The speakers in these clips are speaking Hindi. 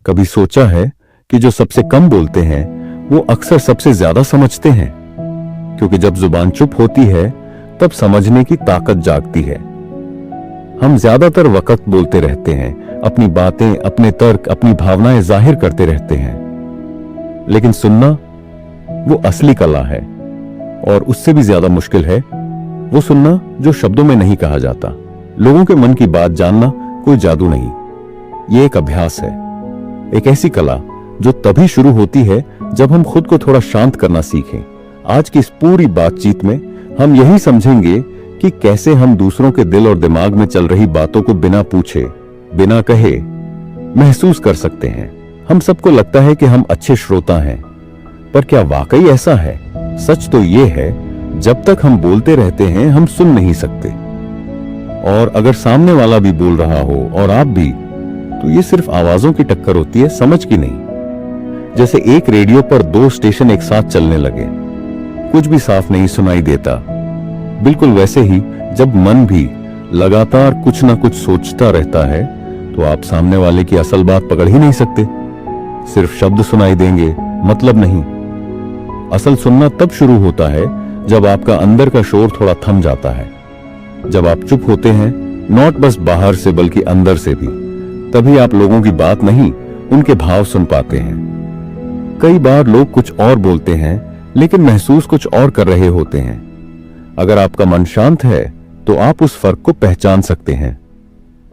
कभी सोचा है कि जो सबसे कम बोलते हैं वो अक्सर सबसे ज्यादा समझते हैं, क्योंकि जब जुबान चुप होती है तब समझने की ताकत जागती है। हम ज्यादातर वक्त बोलते रहते हैं, अपनी बातें, अपने तर्क, अपनी भावनाएं जाहिर करते रहते हैं, लेकिन सुनना वो असली कला है। और उससे भी ज्यादा मुश्किल है वो सुनना जो शब्दों में नहीं कहा जाता। लोगों के मन की बात जानना कोई जादू नहीं, ये एक अभ्यास है, एक ऐसी कला जो तभी शुरू होती है जब हम खुद को थोड़ा शांत करना सीखें। आज की इस पूरी बातचीत में हम यही समझेंगे कि कैसे हम दूसरों के दिल और दिमाग में चल रही बातों को बिना पूछे, बिना कहे महसूस कर सकते हैं। हम सबको लगता है कि हम अच्छे श्रोता हैं, पर क्या वाकई ऐसा है? सच तो यह है, जब तक हम बोलते रहते हैं हम सुन नहीं सकते। और अगर सामने वाला भी बोल रहा हो और आप भी, तो ये सिर्फ आवाजों की टक्कर होती है, समझ की नहीं। जैसे एक रेडियो पर दो स्टेशन एक साथ चलने लगे, कुछ भी साफ नहीं सुनाई देता। बिल्कुल वैसे ही जब मन भी लगातार कुछ ना कुछ सोचता रहता है, तो आप सामने वाले की असल बात पकड़ ही नहीं सकते। सिर्फ शब्द सुनाई देंगे, मतलब नहीं। असल सुनना तब शुरू होता है जब आपका अंदर का शोर थोड़ा थम जाता है, जब आप चुप होते हैं, नॉट बस बाहर से बल्कि अंदर से भी। तभी आप लोगों की बात नहीं, उनके भाव सुन पाते हैं। कई बार लोग कुछ और बोलते हैं लेकिन महसूस कुछ और कर रहे होते हैं। अगर आपका मन शांत है तो आप उस फर्क को पहचान सकते हैं।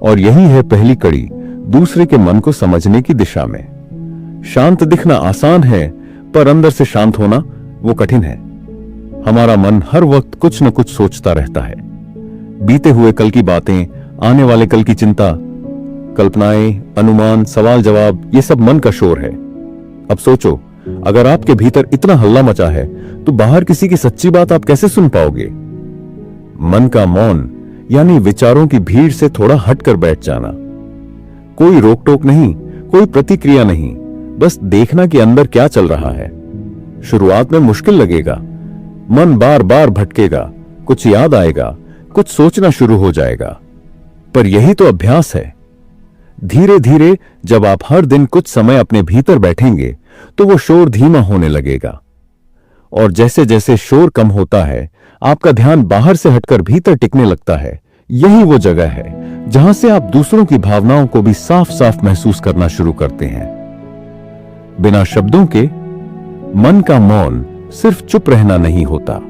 और यही है पहली कड़ी दूसरे के मन को समझने की दिशा में। शांत दिखना आसान है, पर अंदर से शांत होना वो कठिन है। हमारा मन हर वक्त कुछ न कुछ सोचता रहता है। बीते हुए कल की बातें, आने वाले कल की चिंता, कल्पनाएं, अनुमान, सवाल जवाब, ये सब मन का शोर है। अब सोचो, अगर आपके भीतर इतना हल्ला मचा है तो बाहर किसी की सच्ची बात आप कैसे सुन पाओगे? मन का मौन यानी विचारों की भीड़ से थोड़ा हटकर बैठ जाना। कोई रोक टोक नहीं, कोई प्रतिक्रिया नहीं, बस देखना कि अंदर क्या चल रहा है। शुरुआत में मुश्किल लगेगा, मन बार बार भटकेगा, कुछ याद आएगा, कुछ सोचना शुरू हो जाएगा, पर यही तो अभ्यास है। धीरे धीरे जब आप हर दिन कुछ समय अपने भीतर बैठेंगे तो वो शोर धीमा होने लगेगा। और जैसे जैसे शोर कम होता है, आपका ध्यान बाहर से हटकर भीतर टिकने लगता है। यही वो जगह है जहां से आप दूसरों की भावनाओं को भी साफ साफ महसूस करना शुरू करते हैं। बिना शब्दों के मन का मौन सिर्फ चुप रहना नहीं होता,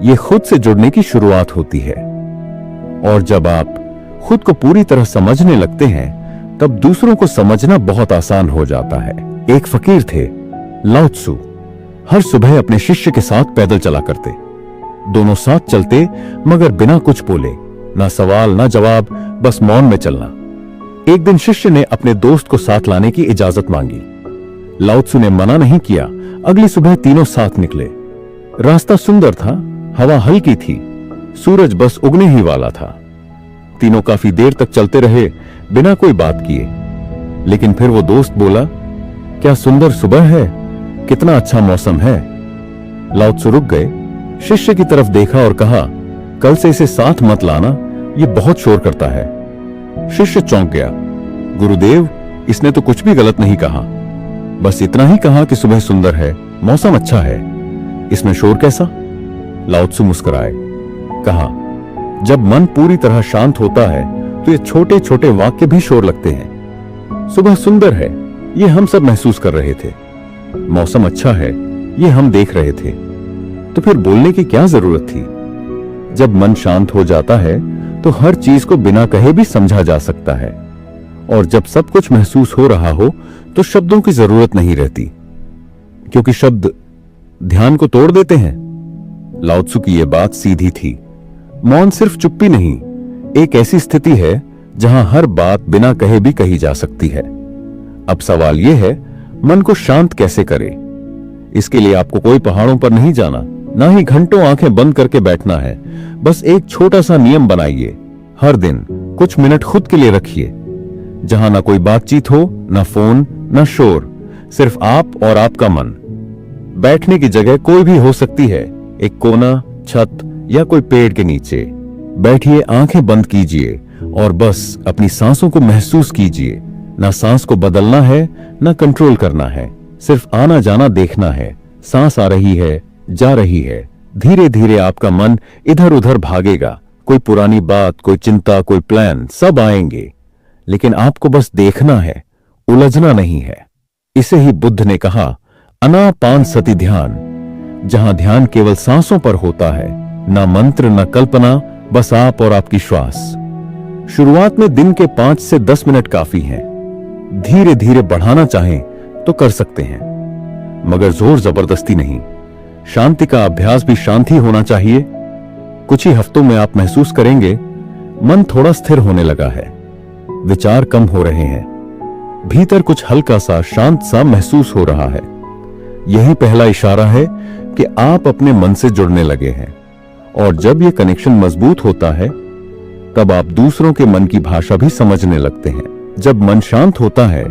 ये खुद से जुड़ने की शुरुआत होती है। और जब आप खुद को पूरी तरह समझने लगते हैं, तब दूसरों को समझना बहुत आसान हो जाता है। एक फकीर थे, लाओ त्सु। हर सुबह अपने शिष्य के साथ पैदल चला करते। दोनों साथ चलते, मगर बिना कुछ बोले, ना सवाल ना जवाब, बस मौन में चलना। एक दिन शिष्य ने अपने दोस्त को साथ लाने की इजाजत मांगी। लाओ त्सु ने मना नहीं किया। अगली सुबह तीनों साथ निकले। रास्ता सुंदर था, हवा हल्की थी, सूरज बस उगने ही वाला था। तीनों काफी देर तक चलते रहे बिना कोई बात किए। लेकिन फिर वो दोस्त बोला, क्या सुंदर सुबह है, कितना अच्छा मौसम है। लाओ त्सु रुक गए, शिष्य की तरफ देखा और कहा, कल से इसे साथ मत लाना, ये बहुत शोर करता है। शिष्य चौंक गया। गुरुदेव, इसने तो कुछ भी गलत नहीं कहा, बस इतना ही कहा कि सुबह सुंदर है, मौसम अच्छा है, इसमें शोर कैसा? लाओ त्सु मुस्कुराए, कहा, जब मन पूरी तरह शांत होता है तो ये छोटे छोटे वाक्य भी शोर लगते हैं। सुबह सुंदर है, ये हम सब महसूस कर रहे थे। मौसम अच्छा है, ये हम देख रहे थे। तो फिर बोलने की क्या जरूरत थी? जब मन शांत हो जाता है तो हर चीज को बिना कहे भी समझा जा सकता है। और जब सब कुछ महसूस हो रहा हो तो शब्दों की जरूरत नहीं रहती, क्योंकि शब्द ध्यान को तोड़ देते हैं। लाओ त्सु की यह बात सीधी थी। मौन सिर्फ चुप्पी नहीं, एक ऐसी स्थिति है जहां हर बात बिना कहे भी कही जा सकती है। अब सवाल यह है, मन को शांत कैसे करें? इसके लिए आपको कोई पहाड़ों पर नहीं जाना, ना ही घंटों आंखें बंद करके बैठना है। बस एक छोटा सा नियम बनाइए, हर दिन कुछ मिनट खुद के लिए रखिए, जहां ना कोई बातचीत हो, ना फोन, ना शोर, सिर्फ आप और आपका मन। बैठने की जगह कोई भी हो सकती है, एक कोना, छत या कोई पेड़ के नीचे। बैठिए, आंखें बंद कीजिए और बस अपनी सांसों को महसूस कीजिए, ना सांस को बदलना है ना कंट्रोल करना है, सिर्फ आना जाना देखना है। सांस आ रही है, जा रही है, धीरे धीरे आपका मन इधर उधर भागेगा। कोई पुरानी बात, कोई चिंता, कोई प्लान, सब आएंगे, लेकिन आपको बस देखना है, उलझना नहीं है। इसे ही बुद्ध ने कहा आनापानसति ध्यान, जहां ध्यान केवल सांसों पर होता है, ना मंत्र ना कल्पना, बस आप और आपकी श्वास। शुरुआत में दिन के 5 से 10 मिनट काफी हैं। धीरे धीरे बढ़ाना चाहें तो कर सकते हैं, मगर जोर जबरदस्ती नहीं। शांति का अभ्यास भी शांति होना चाहिए। कुछ ही हफ्तों में आप महसूस करेंगे मन थोड़ा स्थिर होने लगा है, विचार कम हो रहे हैं, भीतर कुछ हल्का सा शांत सा महसूस हो रहा है। यही पहला इशारा है कि आप अपने मन से जुड़ने लगे हैं। और जब यह कनेक्शन मजबूत होता है तब आप दूसरों के मन की भाषा भी समझने लगते हैं। जब मन शांत होता है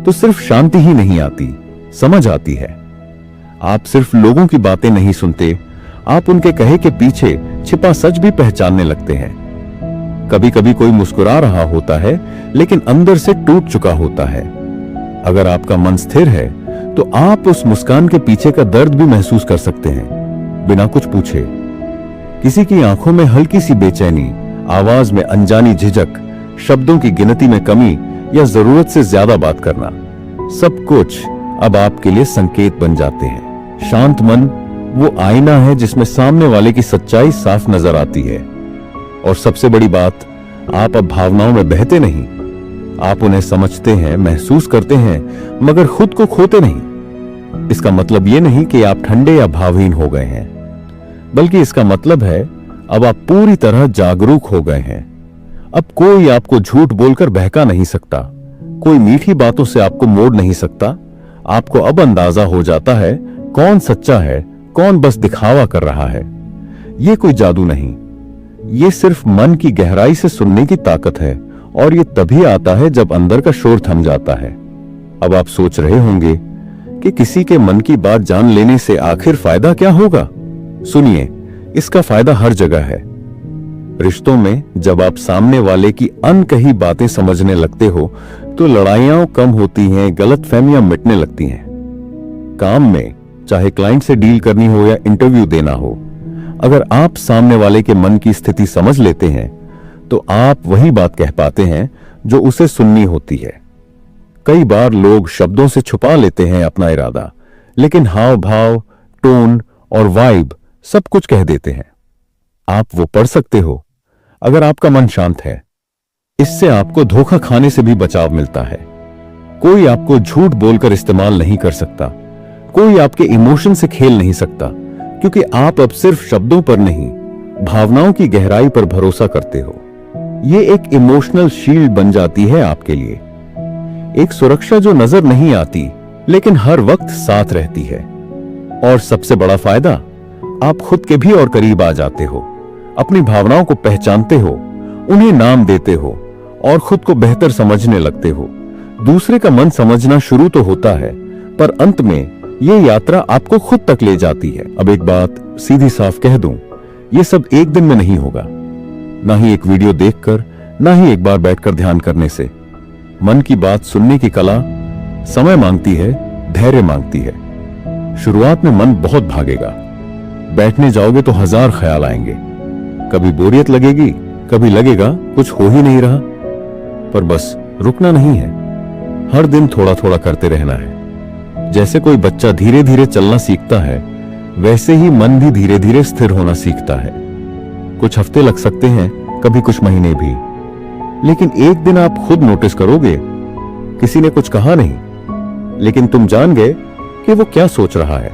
तो सिर्फ शांति ही नहीं आती, समझ आती है। आप सिर्फ लोगों की बातें नहीं सुनते, आप उनके कहे के पीछे छिपा सच भी पहचानने लगते हैं। कभी कभी कोई मुस्कुरा रहा होता है लेकिन अंदर से टूट चुका होता है। अगर आपका मन स्थिर है तो आप उस मुस्कान के पीछे का दर्द भी महसूस कर सकते हैं, बिना कुछ पूछे। किसी की आंखों में हल्की सी बेचैनी, आवाज में अनजानी झिझक, शब्दों की गिनती में कमी या जरूरत से ज्यादा बात करना, सब कुछ अब आपके लिए संकेत बन जाते हैं। शांत मन वो आईना है जिसमें सामने वाले की सच्चाई साफ नजर आती है। और सबसे बड़ी बात, आप अब भावनाओं में बहते नहीं, आप उन्हें समझते हैं, महसूस करते हैं, मगर खुद को खोते नहीं। इसका मतलब यह नहीं कि आप ठंडे या भावहीन हो गए हैं, बल्कि इसका मतलब है अब आप पूरी तरह जागरूक हो गए हैं। अब कोई आपको झूठ बोलकर बहका नहीं सकता, कोई मीठी बातों से आपको मोड़ नहीं सकता। आपको अब अंदाजा हो जाता है कौन सच्चा है, कौन बस दिखावा कर रहा है। यह कोई जादू नहीं, ये सिर्फ मन की गहराई से सुनने की ताकत है। और ये तभी आता है जब अंदर का शोर थम जाता है। अब आप सोच रहे होंगे कि किसी के मन की बात जान लेने से आखिर फायदा क्या होगा? सुनिए, इसका फायदा हर जगह है। रिश्तों में जब आप सामने वाले की अनकही बातें समझने लगते हो तो लड़ाइयां कम होती हैं, गलतफहमियां मिटने लगती हैं। काम में चाहे क्लाइंट से डील करनी हो या इंटरव्यू देना हो, अगर आप सामने वाले के मन की स्थिति समझ लेते हैं तो आप वही बात कह पाते हैं जो उसे सुननी होती है। कई बार लोग शब्दों से छुपा लेते हैं अपना इरादा, लेकिन हाव भाव, टोन और वाइब सब कुछ कह देते हैं। आप वो पढ़ सकते हो अगर आपका मन शांत है। इससे आपको धोखा खाने से भी बचाव मिलता है। कोई आपको झूठ बोलकर इस्तेमाल नहीं कर सकता, कोई आपके इमोशन से खेल नहीं सकता, क्योंकि आप अब सिर्फ शब्दों पर नहीं, भावनाओं की गहराई पर भरोसा करते हो। ये एक इमोशनल शील्ड बन जाती है आपके लिए, एक सुरक्षा जो नजर नहीं आती लेकिन हर वक्त साथ रहती है। और सबसे बड़ा फायदा, आप खुद के भी और करीब आ जाते हो, अपनी भावनाओं को पहचानते हो, उन्हें नाम देते हो और खुद को बेहतर समझने लगते हो। दूसरे का मन समझना शुरू तो होता है, पर अंत में ये यात्रा आपको खुद तक ले जाती है। अब एक बात सीधी साफ कह दूं, ये सब एक दिन में नहीं होगा, ना ही एक वीडियो देखकर, ना ही एक बार बैठकर ध्यान करने से। मन की बात सुनने की कला समय मांगती है, धैर्य मांगती है। शुरुआत में मन बहुत भागेगा, बैठने जाओगे तो 1000 ख्याल आएंगे, कभी बोरियत लगेगी, कभी लगेगा कुछ हो ही नहीं रहा। पर बस रुकना नहीं है, हर दिन थोड़ा थोड़ा करते रहना है। जैसे कोई बच्चा धीरे धीरे चलना सीखता है, वैसे ही मन भी धीरे धीरे स्थिर होना सीखता है। कुछ हफ्ते लग सकते हैं, कभी कुछ महीने भी, लेकिन एक दिन आप खुद नोटिस करोगे, किसी ने कुछ कहा नहीं, लेकिन तुम जान गए कि वो क्या सोच रहा है।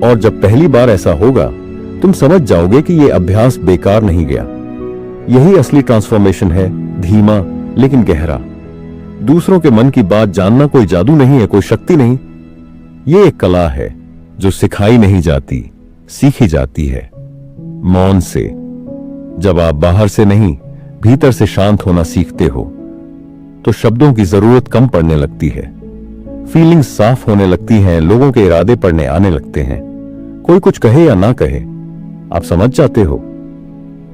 और जब पहली बार ऐसा होगा, तुम समझ जाओगे कि यह अभ्यास बेकार नहीं गया। यही असली ट्रांसफॉर्मेशन है, धीमा लेकिन गहरा। दूसरों के मन की बात जानना कोई जादू नहीं है, कोई शक्ति नहीं, ये एक कला है जो सिखाई नहीं जाती, सीखी जाती है मौन से। जब आप बाहर से नहीं, भीतर से शांत होना सीखते हो तो शब्दों की जरूरत कम पड़ने लगती है, फीलिंग्स साफ होने लगती हैं, लोगों के इरादे पढ़ने आने लगते हैं। कोई कुछ कहे या ना कहे, आप समझ जाते हो।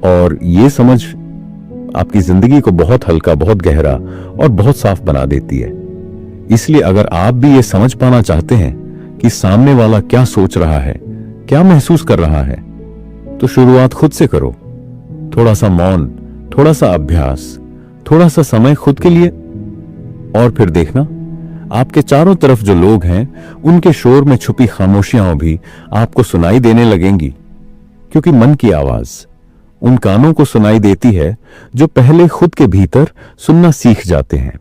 और ये समझ आपकी जिंदगी को बहुत हल्का, बहुत गहरा और बहुत साफ बना देती है। इसलिए अगर आप भी ये समझ पाना चाहते हैं कि सामने वाला क्या सोच रहा है, क्या महसूस कर रहा है, तो शुरुआत खुद से करो। थोड़ा सा मौन, थोड़ा सा अभ्यास, थोड़ा सा समय खुद के लिए, और फिर देखना आपके चारों तरफ जो लोग हैं उनके शोर में छुपी खामोशियां भी आपको सुनाई देने लगेंगी। क्योंकि मन की आवाज उन कानों को सुनाई देती है जो पहले खुद के भीतर सुनना सीख जाते हैं।